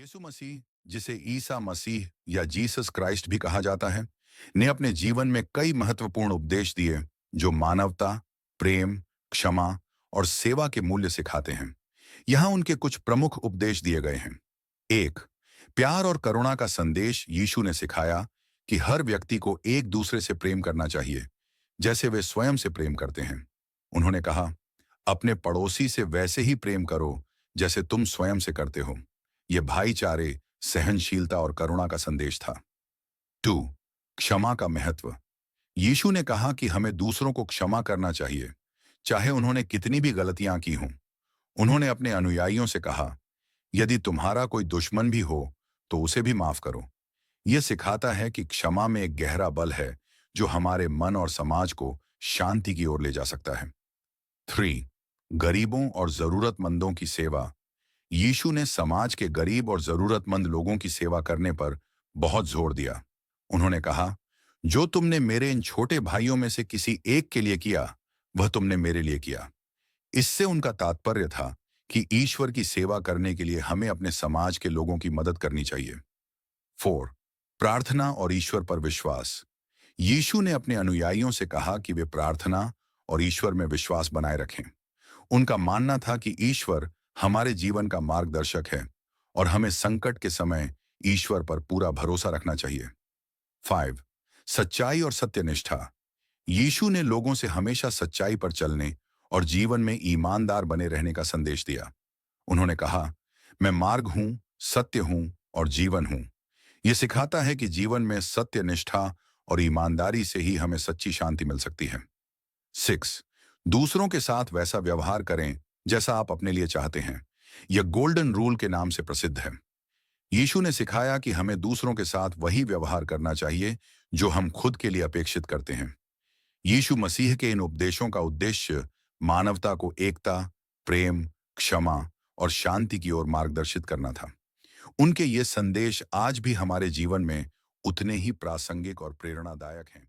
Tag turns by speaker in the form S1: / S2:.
S1: यीशु मसीह, जिसे ईसा मसीह या Jesus Christ भी कहा जाता है, ने अपने जीवन में कई महत्वपूर्ण उपदेश दिए जो मानवता, प्रेम, क्षमा और सेवा के मूल्य सिखाते हैं। यहाँ उनके कुछ प्रमुख उपदेश दिए गए हैं। एक, प्यार और करुणा का संदेश। यीशु ने सिखाया कि हर व्यक्ति को एक दूसरे से प्रेम करना चाहिए, जैसे वे स्वयं से प्रेम करते हैं। उन्होंने कहा, अपने पड़ोसी से वैसे ही प्रेम करो जैसे तुम स्वयं से करते हो। यह भाईचारे, सहनशीलता और करुणा का संदेश था। 2, क्षमा का महत्व। यीशु ने कहा कि हमें दूसरों को क्षमा करना चाहिए, चाहे उन्होंने कितनी भी गलतियां की हों। उन्होंने अपने अनुयायियों से कहा, यदि तुम्हारा कोई दुश्मन भी हो तो उसे भी माफ करो। यह सिखाता है कि क्षमा में एक गहरा बल है जो हमारे मन और समाज को शांति की ओर ले जा सकता है। 3, गरीबों और जरूरतमंदों की सेवा। यीशु ने समाज के गरीब और जरूरतमंद लोगों की सेवा करने पर बहुत जोर दिया। उन्होंने कहा, जो तुमने मेरे इन छोटे भाइयों में से किसी एक के लिए किया, वह तुमने मेरे लिए किया। इससे उनका तात्पर्य था कि ईश्वर की सेवा करने के लिए हमें अपने समाज के लोगों की मदद करनी चाहिए। 4, प्रार्थना और ईश्वर पर विश्वास। यीशु ने अपने अनुयायियों से कहा कि वे प्रार्थना और ईश्वर में विश्वास बनाए रखें। उनका मानना था कि ईश्वर हमारे जीवन का मार्गदर्शक है और हमें संकट के समय ईश्वर पर पूरा भरोसा रखना चाहिए। 5, सच्चाई और सत्यनिष्ठा। यीशु ने लोगों से हमेशा सच्चाई पर चलने और जीवन में ईमानदार बने रहने का संदेश दिया। उन्होंने कहा, मैं मार्ग हूं, सत्य हूं और जीवन हूं। यह सिखाता है कि जीवन में सत्यनिष्ठा और ईमानदारी से ही हमें सच्ची शांति मिल सकती है। 6, दूसरों के साथ वैसा व्यवहार करें जैसा आप अपने लिए चाहते हैं। यह गोल्डन रूल के नाम से प्रसिद्ध है। यीशु ने सिखाया कि हमें दूसरों के साथ वही व्यवहार करना चाहिए जो हम खुद के लिए अपेक्षित करते हैं। यीशु मसीह के इन उपदेशों का उद्देश्य मानवता को एकता, प्रेम, क्षमा और शांति की ओर मार्गदर्शित करना था। उनके ये संदेश आज भी हमारे जीवन में उतने ही प्रासंगिक और प्रेरणादायक हैं।